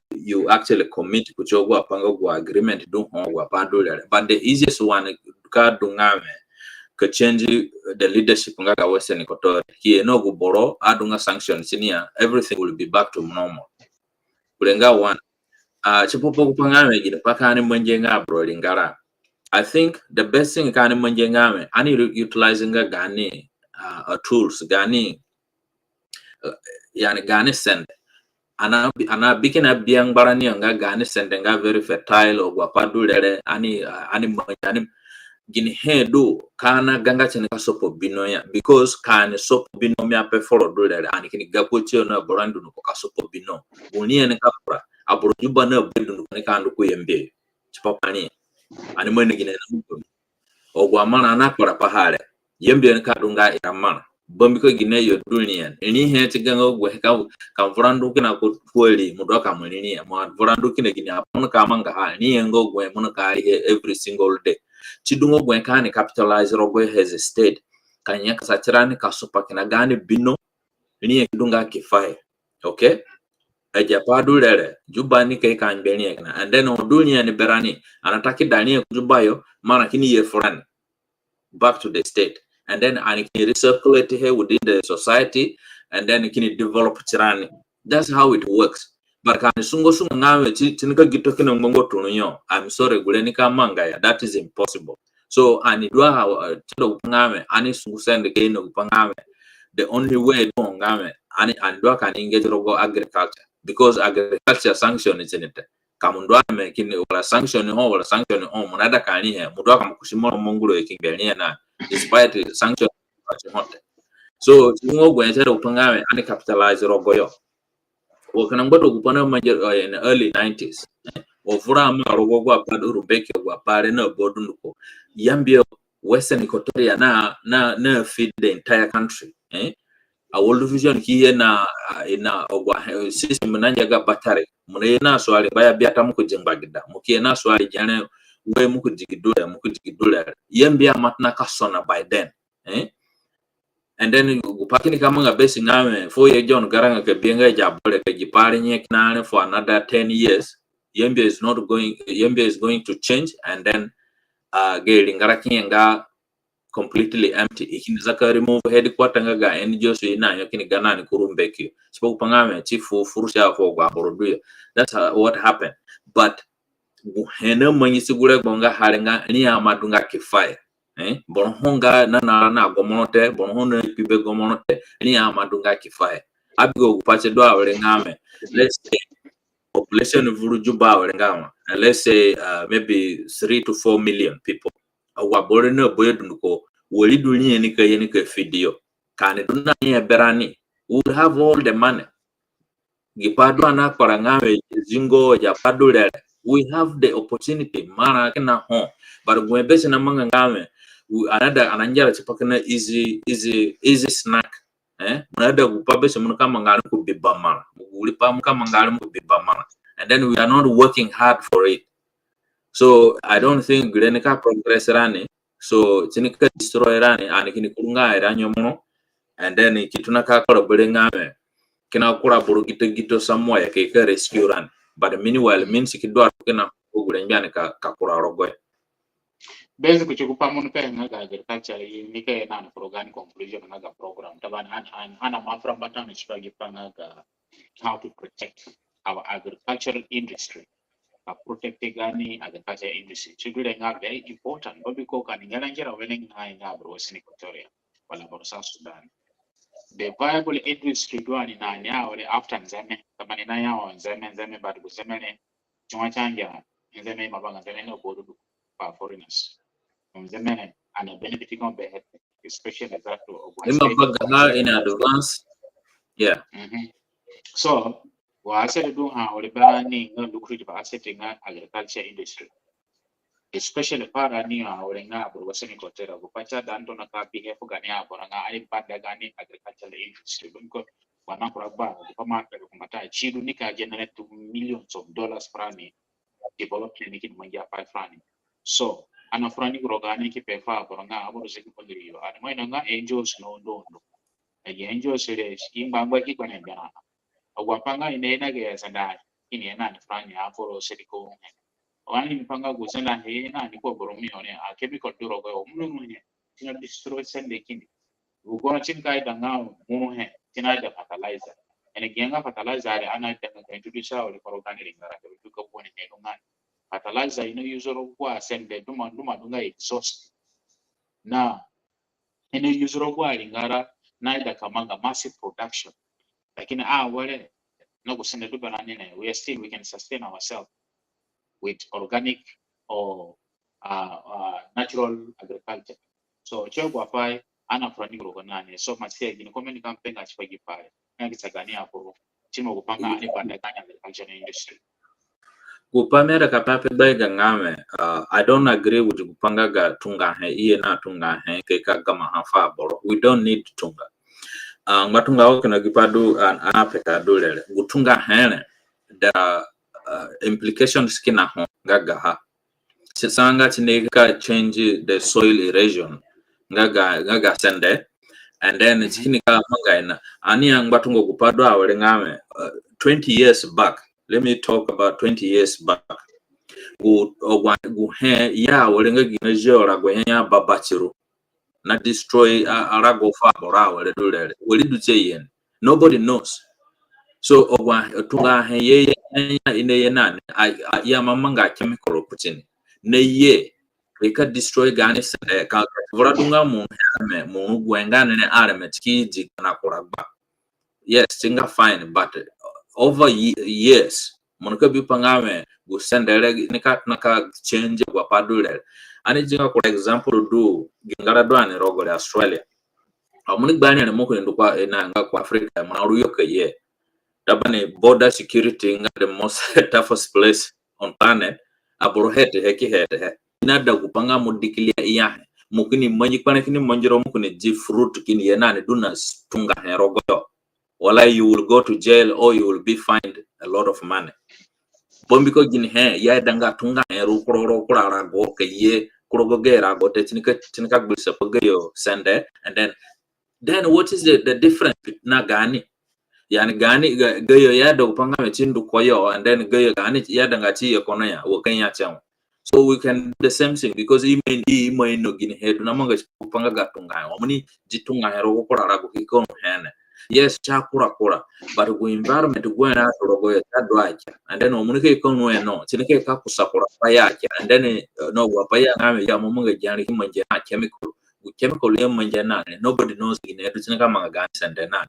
actually commit kuchogwa panga go agreement do home but the easiest one ka dungame ka change the leadership nga ga Western Equatorial here no go boro adunga sanction senior everything will be back to normal. Kulenga one chipopo kupanga megire pakani mwenjenga bro lingara. I think the best thing can manjengame ani utilizing a Gani tools Gani yani Gani send ana bikin a biang barani nga Gani send nga very fertile or guapadu lere ani gini he do kana ganga chenika sopo binoya because kan sopo binomia pe follow do lere ani kini gapoche na borandu no ka sopo bino uni ne kapra abrojuba na bedu ne kandu ku yembe chipapani ani mwene gine na mtu ogwa mana na kwara pahale yembe ne kadunga iramana bombi ko gine yo dunia ni he tiganga ogwe ka vurandu kina ko kweli mudoka mwenini mo vurandu kina gine apon ka manga ha ni yengo ogwe mun ka every single day chidungo ogwe ka ni capitalize rogwe has a state kanya kasachirani kasupa kina gani bino ni kidunga kifaye okay aja padulere jubani kai kan beni kana and then dunia ni berani anataki dani kujubayo mana kini ye foreign back to the state and then and can recirculate here within the society and then can develop tirani. That's how it works. But can sungo ngawe tinika gito kina ngongo tunyo I'm sorry guleni ka manga ya that is impossible. So anidwa how tindo ngawe ani sungu sende kino upangame the only way do ngame ani andwa kan engage rogo agriculture because agriculture sanction is in it. Kamundwa me kini wala sanction ho munada kani he mudwa kamukushimo mongulo ekingania na despite the sanction so tungo gwense do pangame ani capitalize rogoyo wakana ngoto kupana in the early 90s ofura ma rogo gwa padu rubeke gwa pare na bodunko yambia Western Equatoria na feed the entire country a world vision here na ogwa system nanjaga batare mune na swali baya biata muko jengbagida mukie na swali jane we muko jigidula yambia matna kasona by then and then upakini kama nga besi ngame 4 year John garanga ke bienga jabole ke jipari nyek nane for another 10 years yambia is going to change and then geli ngarakinga completely empty ikini zaka remove headquarter ngaga NGOs ina yakini ganani kurumbeki sipo pangame chifu furusha for gwa boroduya. That's what happened. But hena manyi sigure bonga harenga ni amadunga kifaya bonhonga na gomonote bonhona pibe gomonote ni amadunga kifaya abigo kupache do awrengame. Let's say population vurujuba awrengama and let's say maybe 3 to 4 million people awabore no boyedunko woli dunia nika video kane duna ya berani would have all the money gipado ana korangame zingo ya padule we have the opportunity mana kana ho but gwebese na manga ngame another ananjara chipakana easy snack another gupabese mun kama ngalo ku bibama ulipa mun kama ngalo ku bibama and then we are not working hard for it. So I don't think Grenica progress rani. So Chinika destroy rani and kini kurunga iranyomo and then kituna kakora bulengame kina kura burugito somewhere ke rescue run. But meanwhile means kidwa kina ugulenjane kakura rogoy. Basically kuchukupa munu pe ngaga agriculture nike na program conclusion ngaga program taban ana mafra batani chipagi pangaga how to protect our agricultural industry. Protecting gani agriculture industry chigure nga very important but because kan ngalangera weneng na bro Western Equatoria wala South Sudan the viable industry duani na nyao after nzeme kama ni na yao nzeme but kusemene chuma chanja nzeme mabanga nzeme no bodu for foreigners nzeme ana benefiting on behalf especially that to in advance yeah so wa asset do ha or barani no lucrative asset in agriculture industry especially para ni or nga bro Western Equatoria kupacha danto na kapi hefu gani hapo nga ali panda gani agricultural industry because wana kuraba kama kumata chidu nika generate millions of dollars frani development ni kinmangia pa frani so ana frani kurogani kipefa hapo nga abo zeki pondiriyo ana mwana nga angels no angels ile kimbangwa kikwana ndana agwapanga inena ge sanda inena ni frani hapo sediko wani mpanga gusena hena ni kwa boromio ne a chemical duro go munye tina destroy sende kini ugona chinka ida ngao muhe tina ida fertilizer ene genga fertilizer ale ana ida ka introduce au le korogani lingara ke duka bone ne ngani fertilizer ino yuzoro kwa sende duma dunga exhaust na ino yuzoro kwa lingara na ida kamanga massive production lakini wale no gusenda duba na nene we can sustain ourselves with organic or natural agriculture. So chogwa pai ana frani rogonane so masia gini komeni kampenga chipagi pale. Ngi tsagani hapo chimo kupanga ani panda kanya agriculture industry. Kupamera kapape baiga ngame. I don't agree with kupanga ga tunga he iye na tunga he ke kagama hafa boro. We don't need tunga. Matunga oke na gipadu anapeka dulele. Gutunga hene. There are implications kina ho gaga ha. Sanga chineka change the soil erosion. Gaga sende. And then it's kinika mangaina. Ani ang batungo kupadu awele ngame. 20 years back. Let me talk about 20 years back. Gu he ya welenga gina jora gu he ya babachiro na destroy arago fa bora wele dole wele dute yen nobody knows so ogwa tunga he ye ine ye nan ya mamanga chemical putin ne ye we can destroy gani sende ka bora dunga mu me mu gwenga ne armet ki jikana kuragba yes tinga fine but over years monka bi pangame go sendere naka change kwa padule ani jinga kwa example do gingara do ani rogo le Australia amuni gbani ne moko ndo kwa nga kwa Africa manaru yoke ye dabane border security nga the most toughest place on planet aburo hete he inada kupanga mudikilia iya mukini manyi kwana kini manjiro mukuni ji fruit kini yenane dunas tunga he rogo wala you will go to jail or you will be fined a lot of money. Bombiko gin he ya danga tunga eru kuro rago ke ye kuro gera go te tinika gulse pogeyo sende and then what is the difference na gani yani gani gayo ya do panga metindu koyo and then gayo gani ya danga ti ekono ya wo kanya chamo so we can do the same thing because imo no gin he do na manga panga gatunga omuni jitunga eru kuro rago kikono hene yes chakura but go environment go na rogo ya dwaja and then omunike ko no no tinike ka kusakura paya and then no wa paya ngame ya mumunga jani kimanje na chemical ya manje na nobody knows in edu tinika manga gan sende na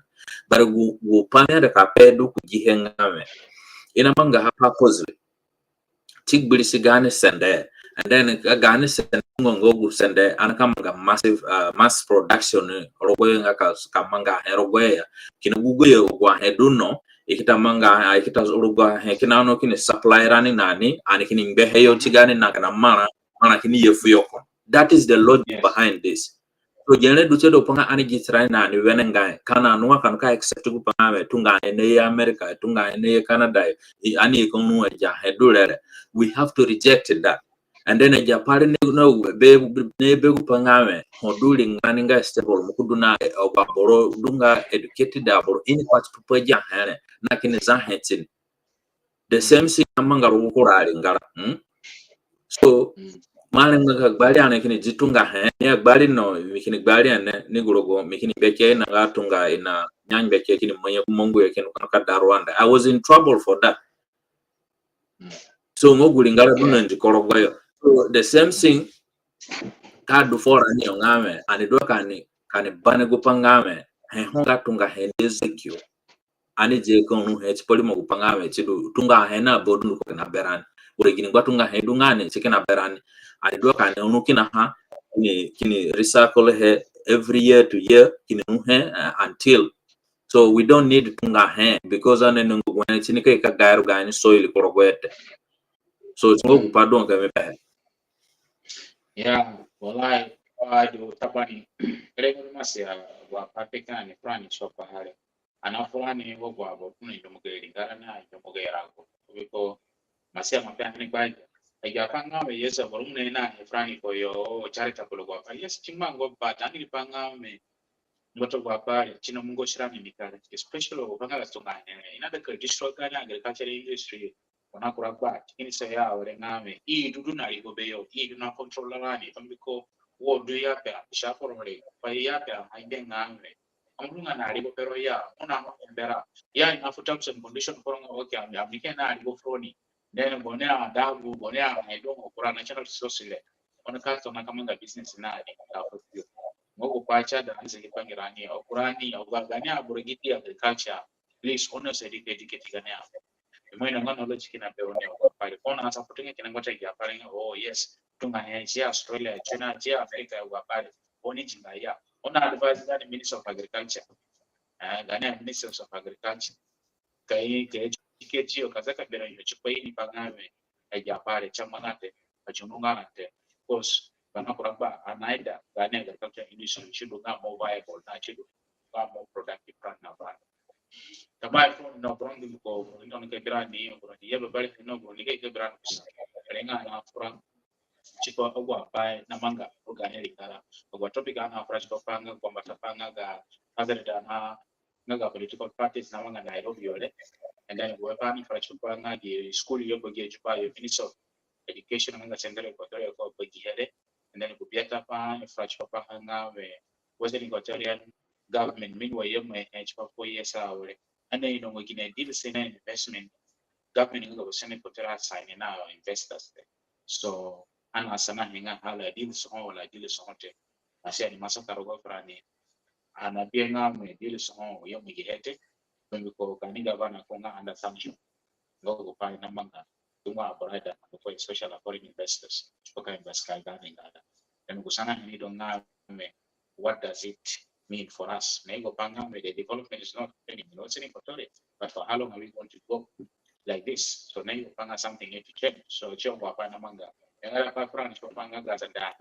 but go pana da ka pedu ku jihengame ina manga hapa purposely tigbiri sigane sende and then gane sende ngongo sende anakamaga massive mass production rogoyo ngaka kamanga rogoya kina gugoyo kwa heduno ikita manga ikita urugwa kina no kini supply running nani ani kini mbehe yo tigane na kana mana kini yefu yoko that is the logic behind this so jene duche do panga ani gitrai nani wenenga kana no kan ka accept ku panga tunga ne America tunga ne Canada ani ko no ja hedulere we have to reject that and then a japari no be pangame hoduli nganinga stable mukuduna obaboro dunga educated aboro in part people ja hane nakini za hetin the same thing amanga rukurali ngara so malenga kagbali ane kini jitunga he ya gbali no mikini gbali ane ni gurogo mikini beke na gatunga ina nyang beke kini mwenye kumongo yake no kanaka Rwanda I was in trouble for that so ngoguli ngara duna ndikorogo so the same thing kadu for ani ngame ani do kani bane gupangame he honga tunga he Ezekiel ani je konu he chipoli mo gupangame chidu tunga he na bodu ko na beran uregini gwatunga he dungane chikena beran ani do kani unukina ha kini recycle he every year to year kini he until so we don't need tunga he because ane nungu when chinika ka gairu gani soil korogwete so it's ngo pardon kame pe yeah wallahi wadu tabani lego masia wa patikani frani shopa hale anafurani wo gwa bo tuni ndumugeri ngarana ndumugera ko biko masia mapani baje ajapanga me yesa borumne na frani ko yo charitable gwa yes chimango batani panga me moto gwa pale chino mungo shirami mikala especially obanga stonga inada ka destroy kana agriculture industry wana kuragba kini se ya ore ngame I dudu na ligo beyo I do na control lani pambiko wo do ya pa shaforo mole pa ya pa haide ngame amrunga na ligo pero ya una mbera ya ina terms and condition for okay amike na ligo froni then bonea adabu bonea haido okura natural resource ile ona kato na kamanga business na ali afofio ngogo kwacha da nze kipangirani okurani ogagani aburigiti agriculture please honors educate gani hapo mwana ngano lo chikina peroni kwa pale ona hata kutunga kinangota ya pale oh yes tunga ya Australia China ya Africa ya pale oni jinga ya ona advise gani Minister of Agriculture gani Minister of Agriculture kai ke chiketio kazaka bera yo chikwaini pangame aja pare chamangate achunungante because bana kuraba anaida gani agriculture industry should be more viable na should be more productive na ba tabai from no brand ko no ke brandi ko ni yebe bari no ko ni ke brand renga na from chiko ogwa pai na manga ogani likara ogwa topic ana fresh ko panga kwa matapanga ga other than na political parties na manga Nairobi yole and then we have fresh ko panga di school yo boge chupa yo minister of education nga central equatorial ko boge here and then kubiata pa fresh ko panga we western equatorial government meanwhile yo me chupa ko yesa wale and then ngine deal sena investment government ngo sena equatorial sign na investors so ana sana hinga hala deal so wala deal so hote asia ni masaka rogo frani ana bienga me deal so yo me gihete ko kaniga bana ko nga under sanction ngo pa na manga tuma brother ko social foreign investors poka invest ka gani ngada and kusana ni do nga me what does it mean for us nego panga me the development is not happening in Equatoria but for how long are we going to go like this so nego panga something need to change so chongo hapana manga ngala pa France ko panga gaza da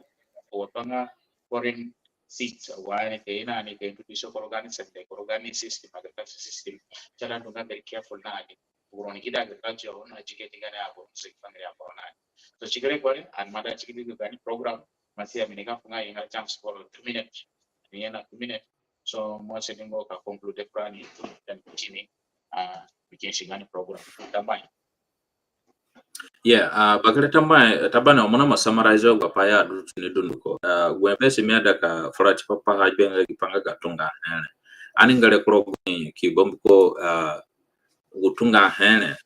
o panga foreign seats why they na ni ke introduce organic system agriculture system chala ndo very careful na ni uroni kida agriculture ona jiketi gani hapo msikifanya hapo na so chigere kwa and mada chikiti gani program masia minika funga inga chance for 2 minutes ni na 2 minutes so mwase ningo ka conclude plan then chini bikin program tambai bakale tabana omona ma summarize go paya du tuni dunduko gwe pesi miada ka forati papa ha benga gipanga gatunga ani ngale krogi ki bomko gutunga hene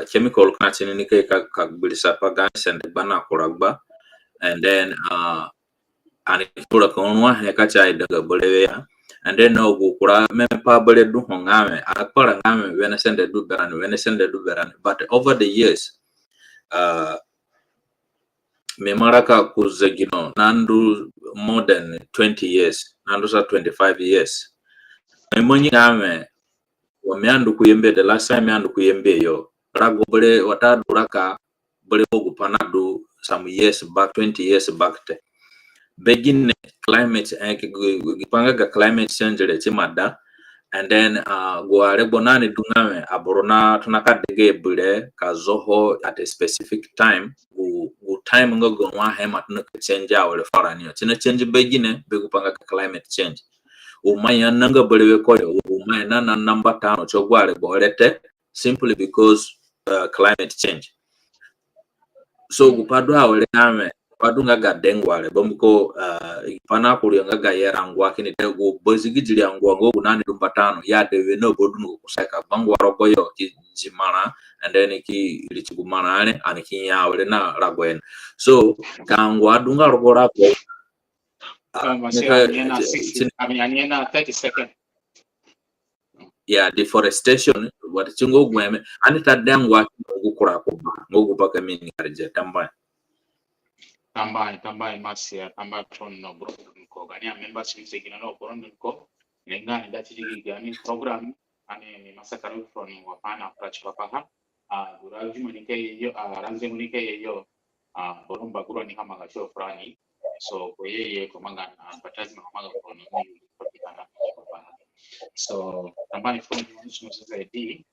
chemical kana chini nike ka bilisa pa gansen bana koragba and then ani kula konwa he kacha daga boleya and then no gukura mempa bole du hongame akora ngame when send du beran but over the years memaraka kuzegino nandu more than 20 years nandu sa 25 years memonyi ngame wameandu kuyembe the last time meandu kuyembe yo rago bole wataduraka bole ogupanadu some years back 20 years back te begin climate gipanga ga climate change le chimada and then goare bonani dungame aborona tunakadege bule kazoho at a specific time gu time ngogo wa hema tunaka change awle farani tina change begine begupanga ga climate change umaya nanga bule koyo umaya na number 5 chogwale bolete simply because climate change so gupadwa awle ngame padunga ga dengwale bomko ipana kuri nga yerangwa kini tego bozigijili angwa ngo kunani dumbatano ya dewe no bodunu kusaka bangwa rogoyo jimana and then ki ilichigumana ane aniki yawle na ragwen so kangwa dunga rogora ko aniena 30 seconds deforestation what chingo gweme anita dengwa ngukura ko ngupaka mini karje tambai masia tambai no bro ko gani members sikina no bro ko nenga nda tiji gani program ane masakaru from wapana approach papa guraji munike yo ranze munike yo boromba guru ni kama gasho frani so ko yeye ko manga advertisement kama ko no ni kopikana so tambai from society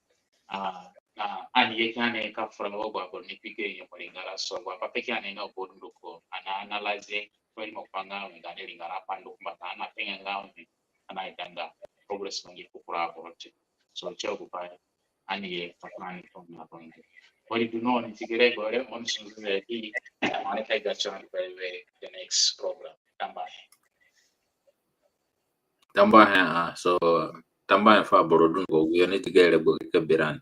ani yekane ka from ogwa ko ni pike yo polingara so gwa papeke ane no bodu ko ana analyze kweli mopanga ngane lingara pando kumata ana penga ngawe ana itanda progress ngi kukura approach so cheo kupaya ani ye patani from na point wali do know ni tigere gore on society ana kai gachana the next program tamba so tamba fa borodun go yoni tigere bo ke biran